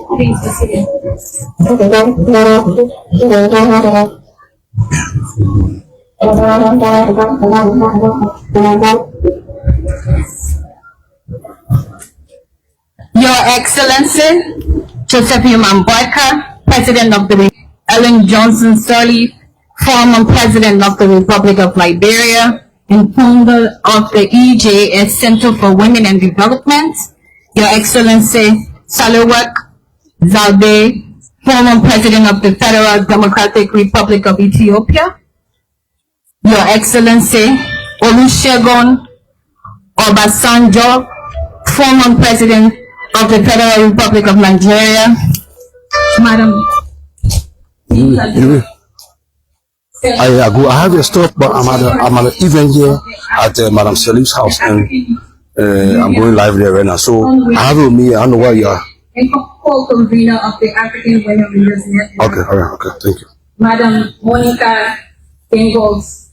Please be seated. Your Excellency, Joseph Nyuma, President of the Ellen Johnson Sirleaf, former President of the Republic of Liberia, and founder of the EJS Center for Women and Development. Your Excellency, Salawak Zalbe, former President of the Federal Democratic Republic of Ethiopia. Your Excellency, Olusegun Obasanjo, former President of the Federal Republic of Nigeria. Madam. I have a stop, but I'm at an event here at Madam Sirleaf's house, and I'm going live there right now. So I have with me, I don't know where you are. And co-convener of the African Women Leaders Network. Okay, all right, okay, thank you. Madam Monica Dangles,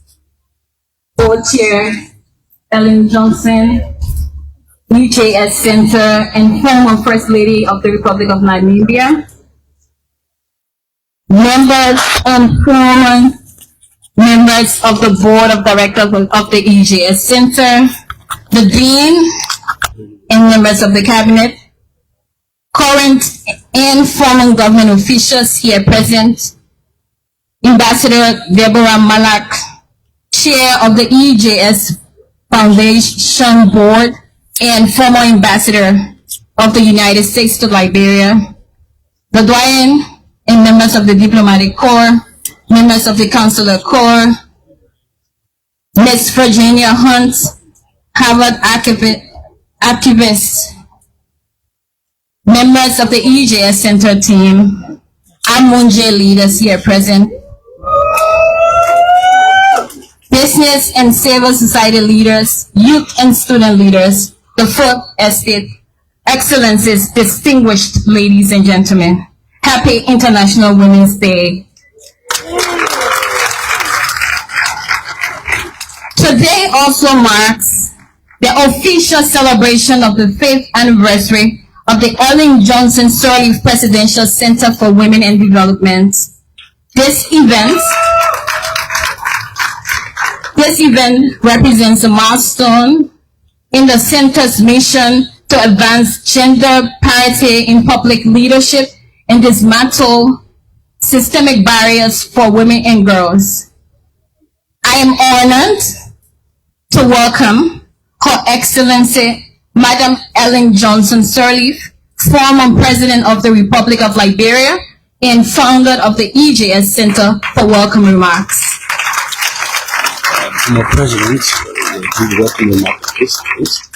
board chair, Ellen Johnson, EJS Center, and former First Lady of the Republic of Namibia. Members and former members of the Board of Directors of the EJS Center, the Dean, and members of the Cabinet, current and former government officials here present, Ambassador Deborah Malak, Chair of the EJS Foundation Board, and former Ambassador of the United States to Liberia, the Doyen and members of the Diplomatic Corps, members of the Consular Corps, Ms. Virginia Hunt, Harvard activist, members of the EJS Center team, Amunje leaders here present, business and civil society leaders, youth and student leaders, the Fourth Estate, Excellencies, distinguished ladies and gentlemen. Happy International Women's Day. Today also marks the official celebration of the 5th anniversary of the Ellen Johnson Sirleaf Presidential Center for Women and Development. This event represents a milestone in the center's mission to advance gender parity in public leadership and dismantle systemic barriers for women and girls. I am honored to welcome Her Excellency Madam Ellen Johnson Sirleaf, former President of the Republic of Liberia and founder of the EJS Center, for welcome remarks. Former President, do welcome remarks, please.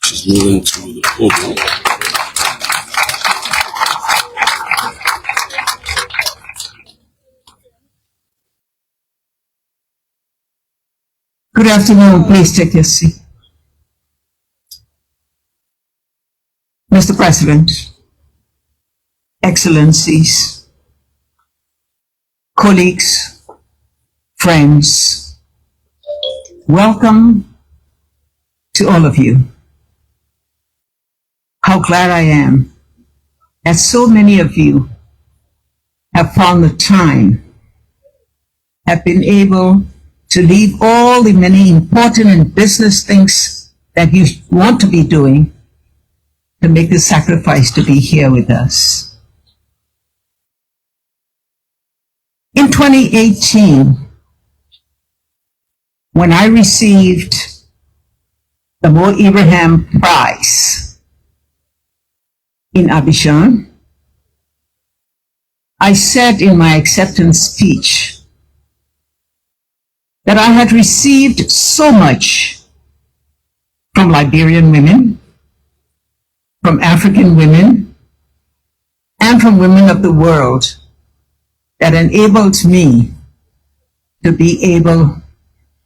She's moving to the podium. Good afternoon. Please take your seat. Mr. President, Excellencies, colleagues, friends, welcome to all of you. How glad I am that so many of you have found the time, have been able to leave all the many important and business things that you want to be doing to make the sacrifice to be here with us. In 2018, when I received the Mo Ibrahim Prize in Abidjan, I said in my acceptance speech that I had received so much from Liberian women, from African women, and from women of the world that enabled me to be able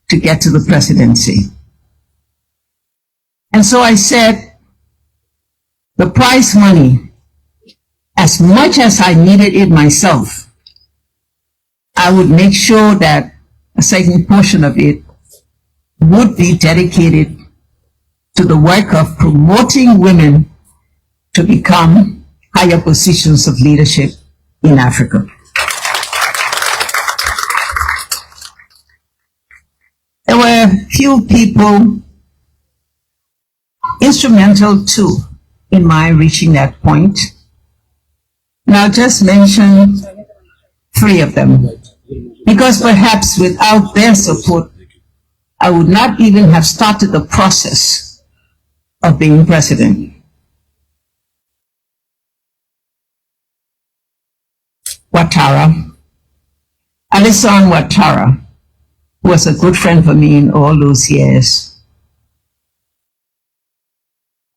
to get to the presidency. And so I said, the prize money, as much as I needed it myself, I would make sure that a certain portion of it would be dedicated to the work of promoting women to become higher positions of leadership in Africa. There were a few people instrumental too in my reaching that point. And I'll just mention 3 of them, because perhaps without their support, I would not even have started the process of being president. Ouattara, Alassane Ouattara, who was a good friend for me in all those years.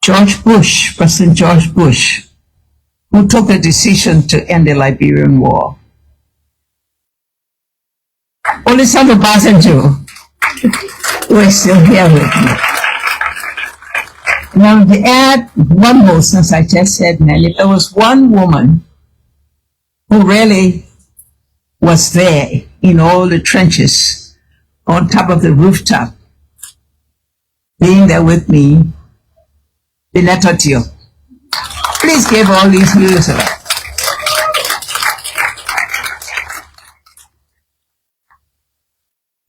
George Bush, President George Bush, who took a decision to end the Liberian War. Olusegun Obasanjo, who is still here with me. Now, to add one more, since I just said Nelly, there was one woman who really was there in all the trenches, on top of the rooftop, being there with me, Benetotio. Please give all these views up.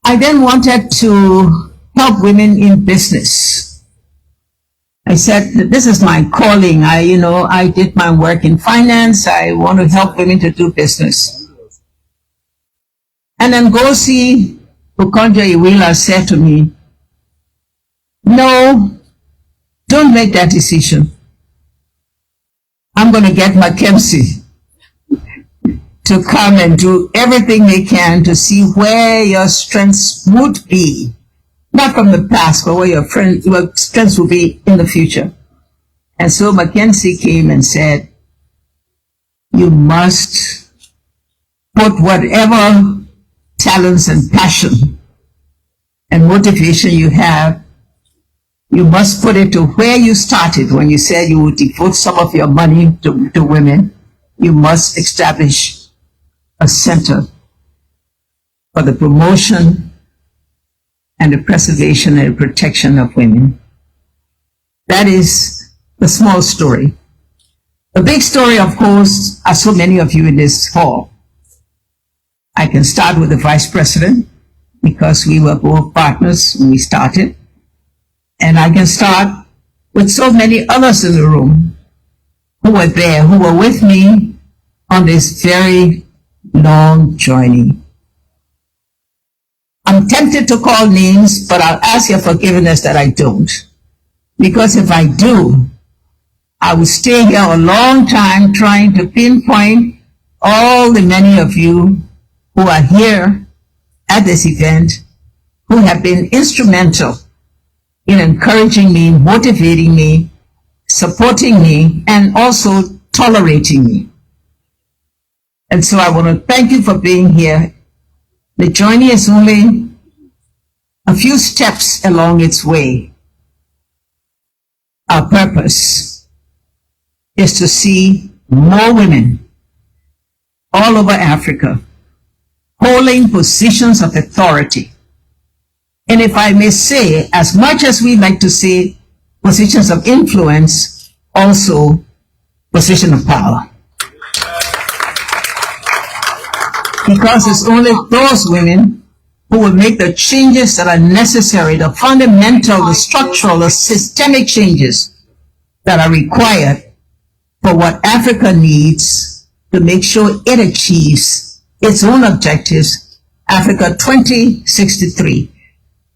I then wanted to help women in business. I said that this is my calling. I did my work in finance. I want to help women to do business. And then Ngozi Okonjo-Iweala said to me, no, don't make that decision. I'm going to get Mackenzie to come and do everything they can to see where your strengths would be. Not from the past, but where your strengths will be in the future. And so Mackenzie came and said, you must put whatever talents and passion and motivation you have, you must put it to where you started when you said you would devote some of your money to women. You must establish a center for the promotion and the preservation and the protection of women. That is the small story. The big story, of course, are so many of you in this hall. I can start with the vice president, because we were both partners when we started. And I can start with so many others in the room who were there, who were with me on this very long journey. I'm tempted to call names, but I'll ask your forgiveness that I don't. Because if I do, I will stay here a long time trying to pinpoint all the many of you who are here at this event, who have been instrumental in encouraging me, motivating me, supporting me, and also tolerating me. And so I want to thank you for being here. The journey is only a few steps along its way. Our purpose is to see more women all over Africa holding positions of authority. And if I may say, as much as we like to say positions of influence, also position of power. Because it's only those women who will make the changes that are necessary, the fundamental, the structural, the systemic changes that are required for what Africa needs to make sure it achieves its own objectives, Africa 2063.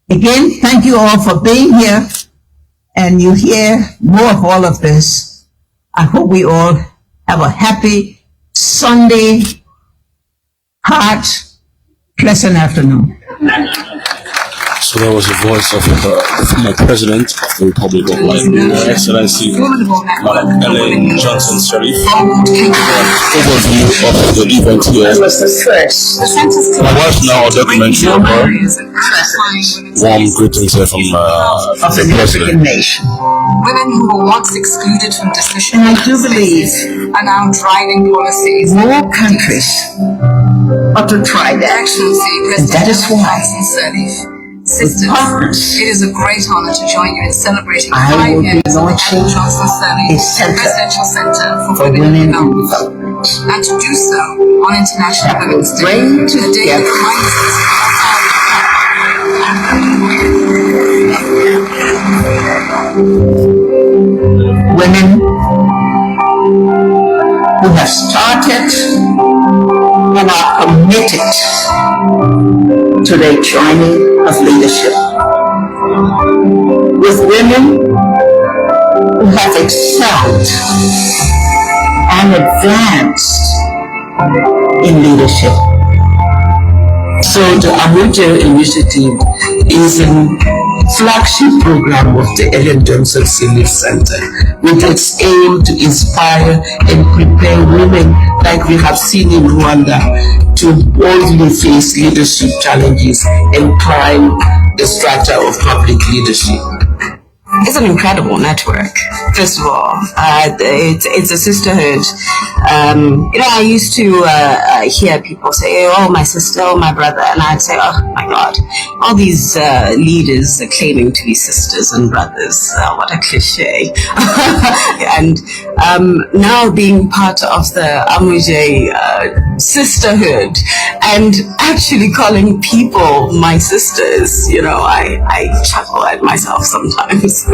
Again, thank you all for being here, and you hear more of all of this. I hope we all have a happy Sunday, hot, pleasant afternoon. So So that was the voice of the former president of the Republic of Nigeria, Excellency Madam Ellen Johnson Sirleaf. Overview of the event here. My wife now a documentary of her. Warm greetings here from the president. Women who were once excluded from decision And I do believe are now driving policies. more countries ought to try that. Excellency, And that is President why, Johnson Sirleaf. Sisters, partners, it is a great honor to join you in celebrating I 5 will be years of the launching Ellen Johnson a Sirleaf center Presidential Center for for Women women in in Development, development. and to do so on International That will Women's Day, bring the day that together reminds us women who have started and are committed to their journey of leadership. With women who have excelled and advanced in leadership. So the Abuja Initiative is a flagship program of the Ellen Johnson Sirleaf Center with its aim to inspire and prepare women like we have seen in Rwanda to boldly face leadership challenges and climb the strata of public leadership. It's an incredible network. First of all, it's a sisterhood. I used to hear people say, "Oh, my sister, oh, my brother," and I'd say, "Oh my God, all these leaders are claiming to be sisters and brothers. What a cliche!" And now being part of the Amuje sisterhood and actually calling people my sisters, I chuckle at myself sometimes.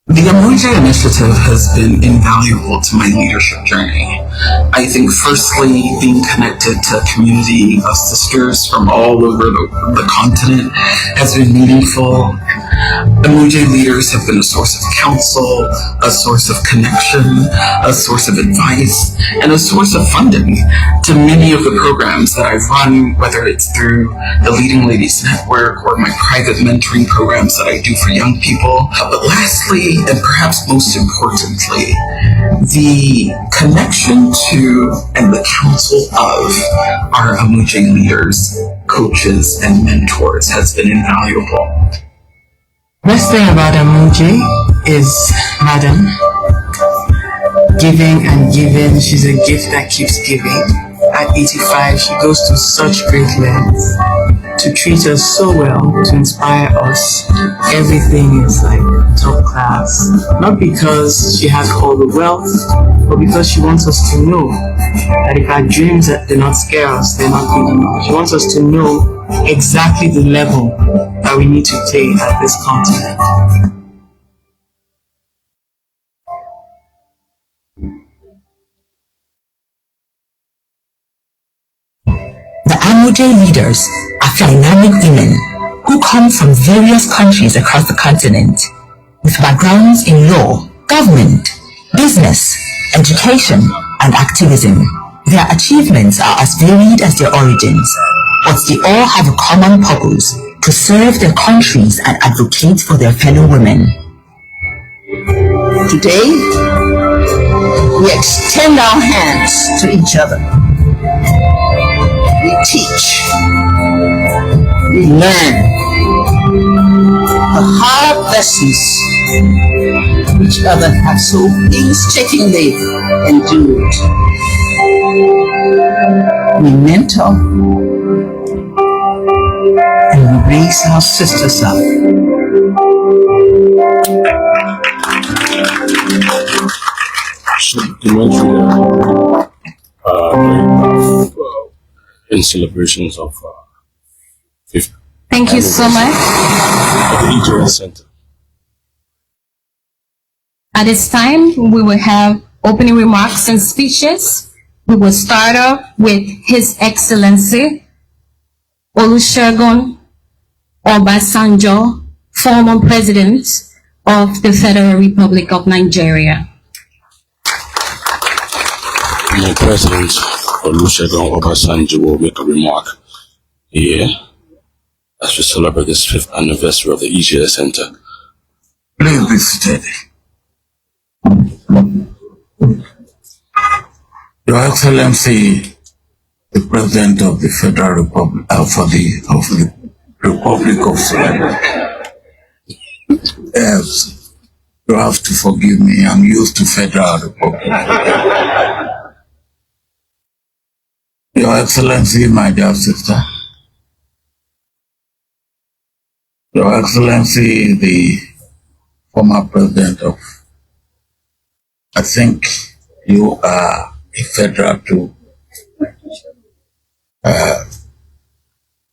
The Abuja Initiative has been invaluable to my leadership journey. I think firstly, being connected to a community of sisters from all over the continent has been meaningful. Abuja leaders have been a source of counsel, a source of connection, a source of advice, and a source of funding to many of the programs that I've run, whether it's through the Leading Ladies Network or my private mentoring programs that I do for young people. But lastly, and perhaps most importantly, the connection to and the counsel of our Abuja leaders, coaches, and mentors has been invaluable. Best thing about Amuji is Madam. Giving and giving. She's a gift that keeps giving. At 85, she goes to such great lengths to treat us so well, to inspire us. Everything is like top class. Not because she has all the wealth, but because she wants us to know that if our dreams do not scare us, they're not good enough. She wants us to know exactly the level that we need to play at this continent. The Amuje leaders are dynamic women who come from various countries across the continent with backgrounds in law, government, business, education, and activism. Their achievements are as varied as their origins, but they all have a common purpose: to serve their countries and advocate for their fellow women. Today, we extend our hands to each other. We teach. We learn the hard lessons each other have so painstakingly endured. We mentor and we raise our sisters up. In celebrations of 50th Thank you so much. of the EJS Center. At this time, we will have opening remarks and speeches. We will start off with His Excellency Olusegun Obasanjo, former President of the Federal Republic of Nigeria. My President Olusegun Obasanjo will make a remark here. as we celebrate this 5th anniversary of the EJS Center. Please be seated. Your Excellency, the President of the Federal Republic of the Republic of Sirleaf. Yes, you have to forgive me. I'm used to Federal Republic. Your Excellency, my dear sister. Your Excellency, the former President of, I think you are a federal too.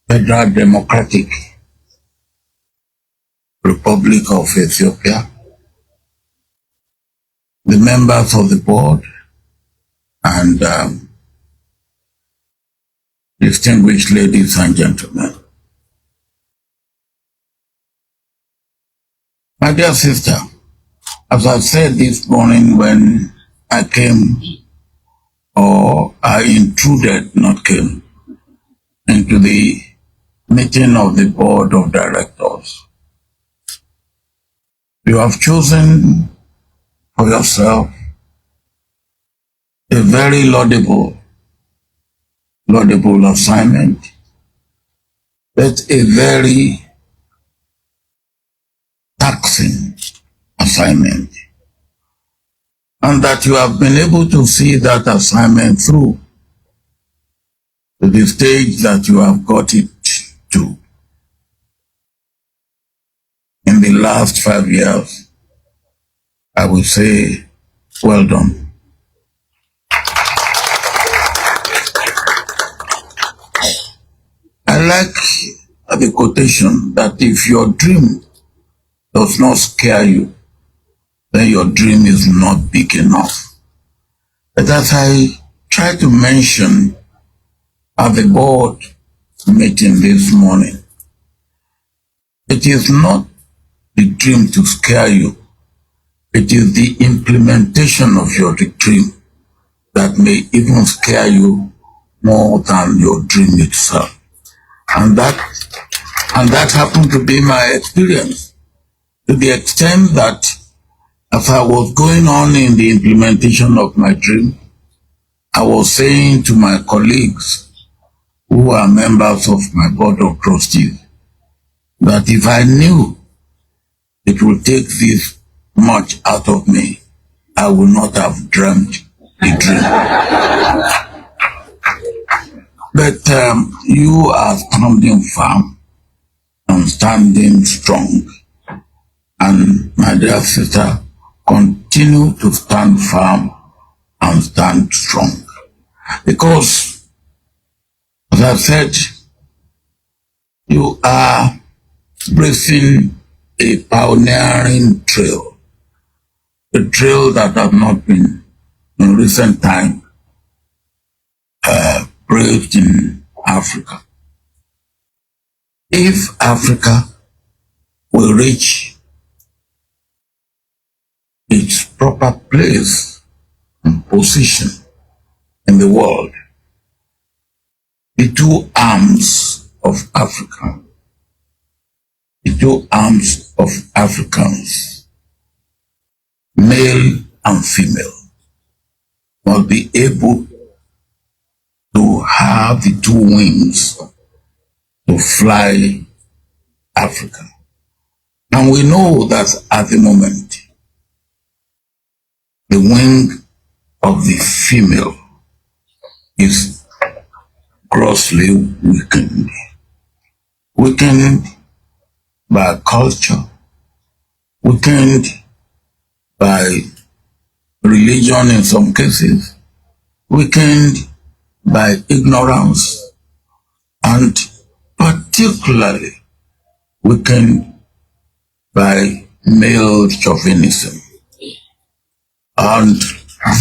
Federal Democratic Republic of Ethiopia, the members of the board, and distinguished ladies and gentlemen. My dear sister, as I said this morning when I came, or I intruded, not came, into the meeting of the board of directors, you have chosen for yourself a very laudable assignment, but a very taxing assignment, and that you have been able to see that assignment through to the stage that you have got it to. In the last 5 years, I would say, well done. I like the quotation that if your dream does not scare you, then your dream is not big enough. But as I try to mention at the board meeting this morning, it is not the dream to scare you. It is the implementation of your dream that may even scare you more than your dream itself. And that happened to be my experience, to the extent that as I was going on in the implementation of my dream, I was saying to my colleagues who are members of my board of trustees that if I knew it would take this much out of me, I would not have dreamt the dream. But you are standing firm and standing strong. And my dear sister, continue to stand firm and stand strong. Because, as I said, you are blazing a pioneering trail, a trail that has not been in recent time braved in Africa. If Africa will reach its proper place and position in the world, the two arms of Africa, the two arms of Africans, male and female, must be able to have the two wings to fly Africa. And we know that at the moment, the wing of the female is grossly weakened. Weakened by culture, weakened by religion in some cases, weakened by ignorance, and particularly weakened by male chauvinism. And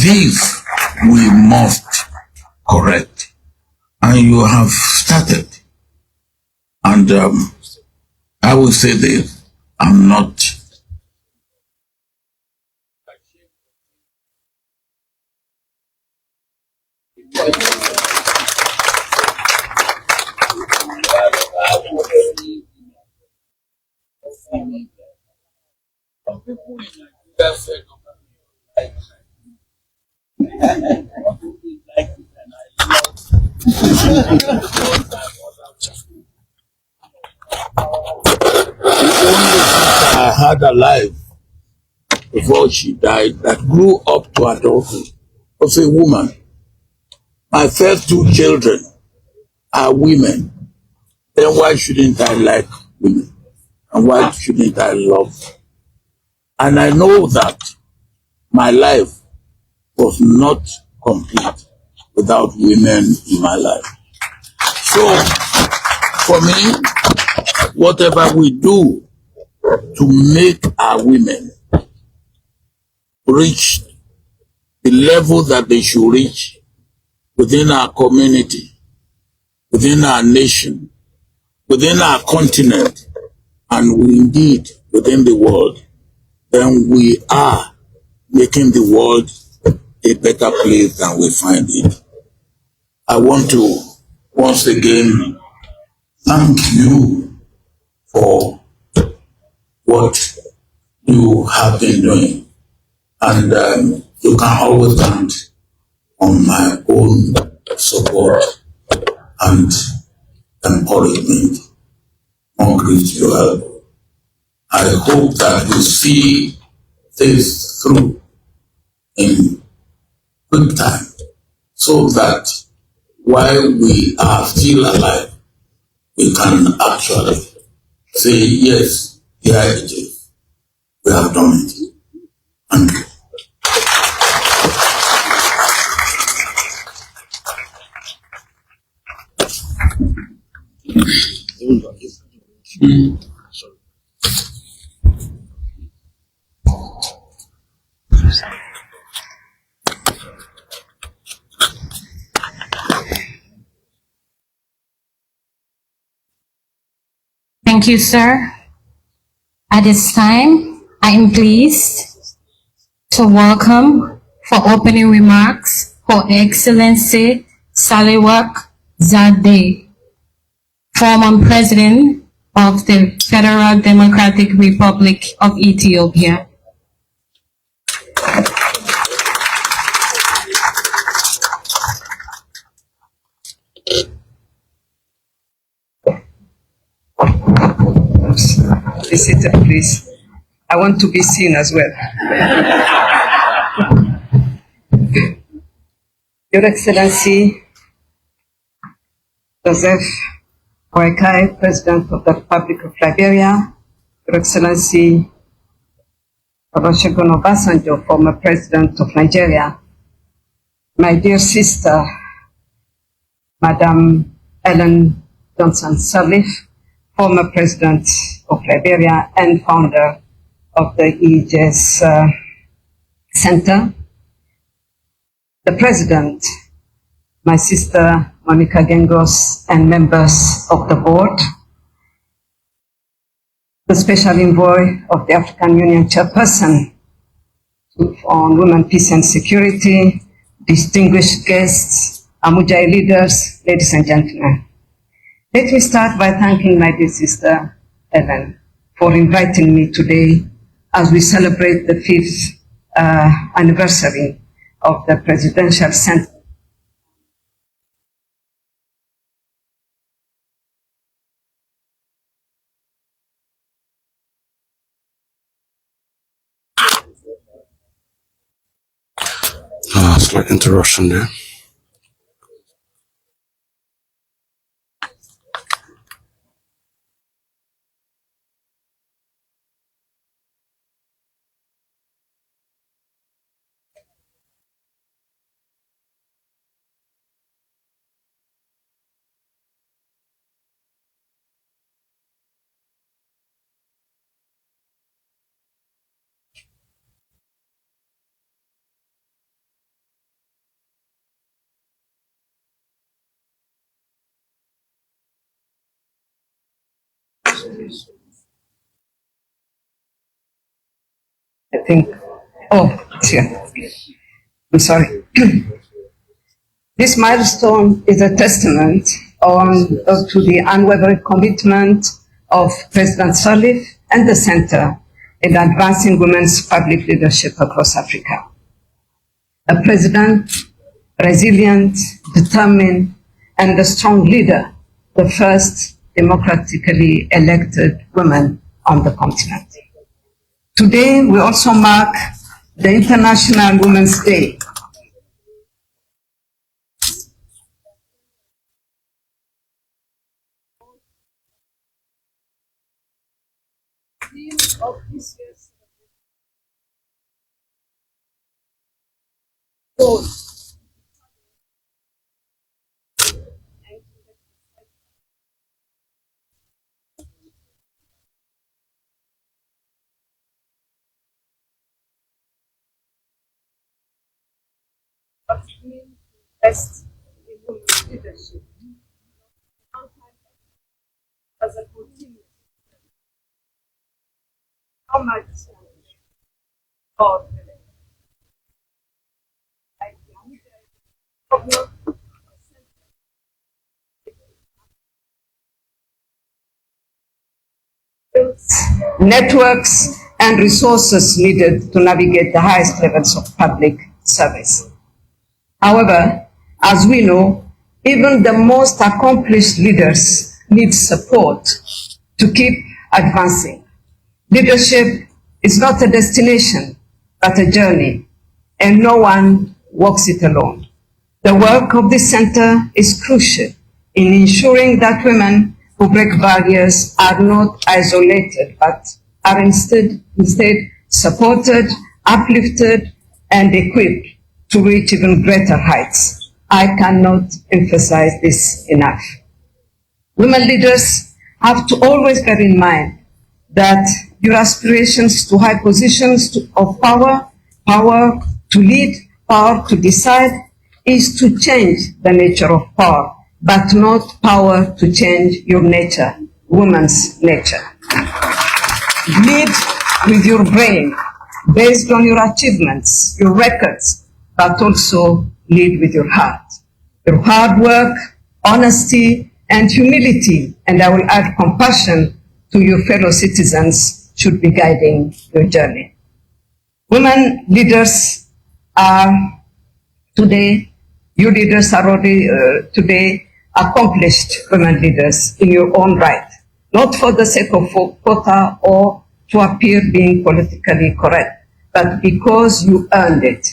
this we must correct. And you have started. And I will say this, I'm not Some people in Nigeria said, like, and I had alive before she died that grew up to adulthood was a woman. My first two children are women. Then why shouldn't I like women? And why shouldn't I love them? And I know that my life was not complete without women in my life. So, for me, whatever we do to make our women reach the level that they should reach within our community, within our nation, within our continent, and indeed within the world, then we are making the world a better place than we find it. I want to once again thank you for what you have been doing. And you can always count on my own support and encouragement. Concrete your help. I hope that you see this through in good time, so that while we are still alive, we can actually say, yes, here it is. We have done it. Thank you. Thank you, sir. At this time, I am pleased to welcome for opening remarks Her Excellency Sirleaf Zade, former President of the Federal Democratic Republic of Ethiopia. Be seated, please. I want to be seen as well. Your Excellency, Joseph Boakai, President of the Republic of Liberia, Your Excellency Olusegun Obasanjo, former President of Nigeria, my dear sister, Madam Ellen Johnson Sirleaf, former President of Liberia and founder of the EJS Center, the President, my sister Monica Gengos, and members of the board, the Special Envoy of the African Union Chairperson on Women, Peace and Security, distinguished guests, Amujai leaders, ladies and gentlemen. Let me start by thanking my dear sister, Ellen, for inviting me today as we celebrate the 5th anniversary of the Presidential Center. Slight interruption there. I think, it's here. I'm sorry. This milestone is a testament to the unwavering commitment of President Sirleaf and the center in advancing women's public leadership across Africa. A president, resilient, determined, and a strong leader, the first democratically elected woman on the continent. Today, we also mark the International Women's Day. Of this year's best in women's leadership as a continuous. How much God networks and resources needed to navigate the highest levels of public service. However, as we know, even the most accomplished leaders need support to keep advancing. Leadership is not a destination, but a journey, and no one walks it alone. The work of this center is crucial in ensuring that women who break barriers are not isolated, but are instead supported, uplifted, and equipped to reach even greater heights. I cannot emphasize this enough. Women leaders have to always bear in mind that your aspirations to high positions of power, power to lead, power to decide, is to change the nature of power, but not power to change your nature, woman's nature. Lead with your brain, based on your achievements, your records, but also lead with your heart. Your hard work, honesty, and humility, and I will add compassion to your fellow citizens, should be guiding your journey. Women leaders are today, you leaders are already today accomplished women leaders in your own right, not for the sake of quota or to appear being politically correct, but because you earned it.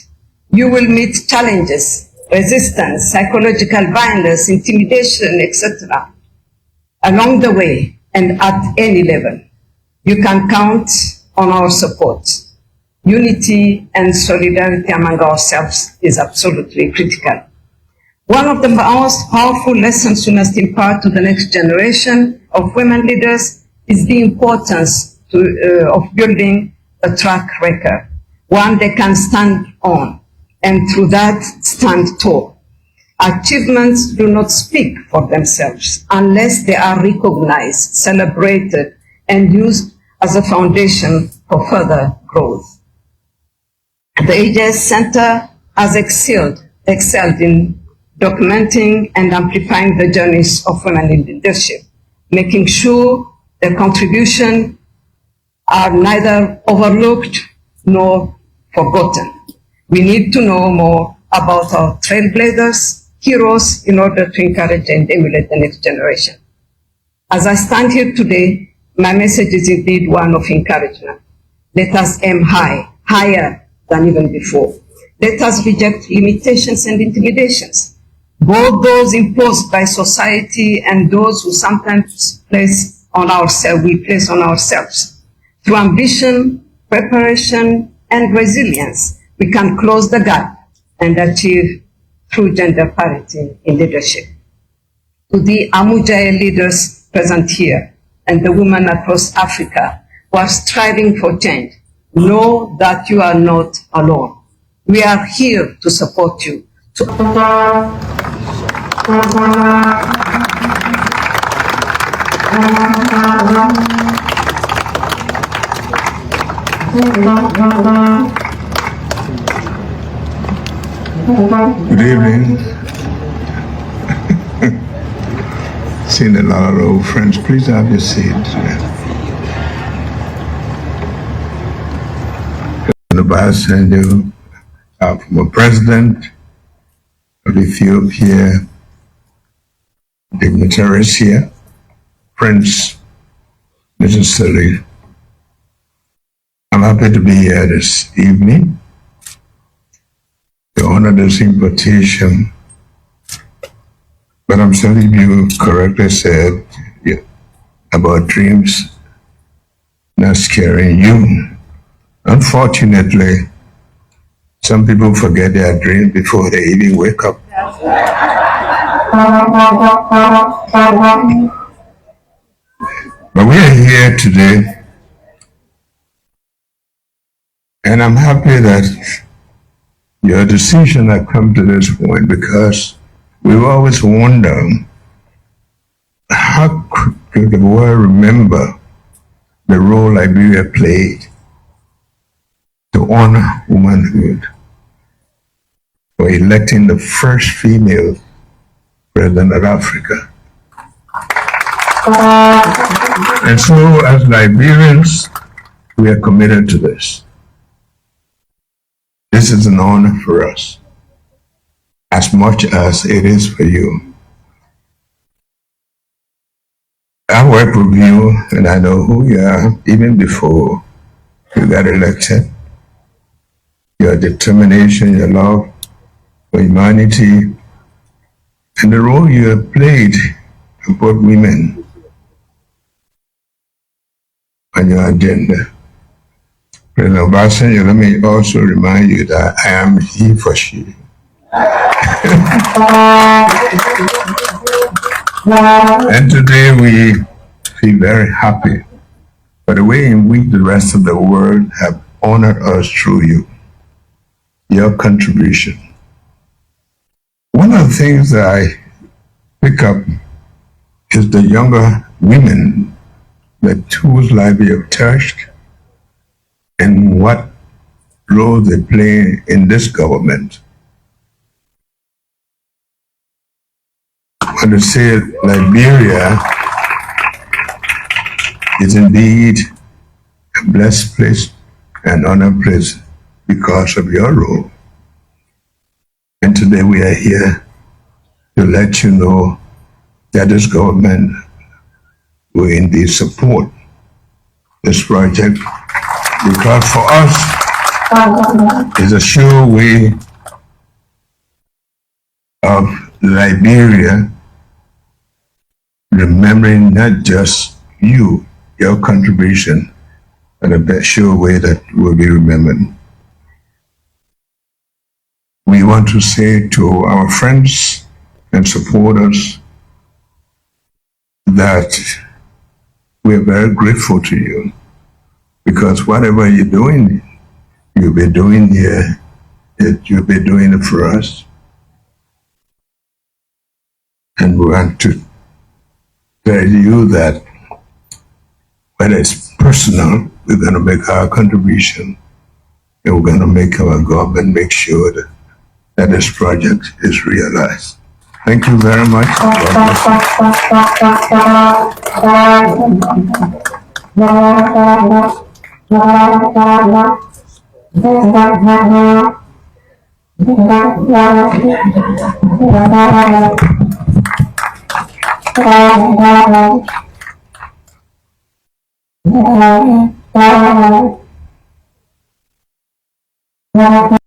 You will meet challenges, resistance, psychological violence, intimidation, etc. along the way and at any level. You can count on our support. Unity and solidarity among ourselves is absolutely critical. One of the most powerful lessons we must impart to the next generation of women leaders is the importance of building a track record, one they can stand on, and through that stand tall. Achievements do not speak for themselves unless they are recognized, celebrated, and used as a foundation for further growth. The EJS Center has excelled in documenting and amplifying the journeys of women in leadership, making sure their contributions are neither overlooked nor forgotten. We need to know more about our trailblazers, heroes, in order to encourage and emulate the next generation. As I stand here today, my message is indeed one of encouragement. Let us aim high, higher than even before. Let us reject limitations and intimidations, both those imposed by society and those who sometimes we place on ourselves. Through ambition, preparation, and resilience, we can close the gap and achieve true gender parity in leadership. To the Amujaya leaders present here and the women across Africa who are striving for change, know that you are not alone. We are here to support you. Good evening. Seen a lot of old friends. Please have your seats. Obasanjo, our former president of Ethiopia, dignitaries here, Prince, Mrs. Sirleaf. I'm happy to be here this evening to honor this invitation. But I'm sorry you correctly said about dreams not scaring you. Unfortunately, some people forget their dream before they even wake up. But we are here today, and I'm happy that your decision has come to this point, because we've always wondered how could the world remember the role Liberia played to honor womanhood for electing the first female president of Africa. And so as Liberians, we are committed to this. This is an honor for us, as much as it is for you. I work with you, and I know who you are even before you got elected. Your determination, your love for humanity, and the role you have played to put women on your agenda. President Obasanjo, let me also remind you that I am he for she. And today we feel very happy for the way in which the rest of the world have honored us through you, your contribution. One of the things that I pick up is the younger women that whose life you have touched and what role they play in this government. I want to say Liberia is indeed a blessed place, an honored place, because of your role. And today we are here to let you know that this government will indeed support this project, because for us, it's a sure way of Liberia remembering not just you, your contribution, but a sure way that will be remembered. We want to say to our friends and supporters that we're very grateful to you, because whatever you're doing, you'll be doing here, you'll be doing it for us. And we want to tell you that whether it's personal, we're going to make our contribution, and we're going to make our government make sure that this project is realized. Thank you very much. God bless you.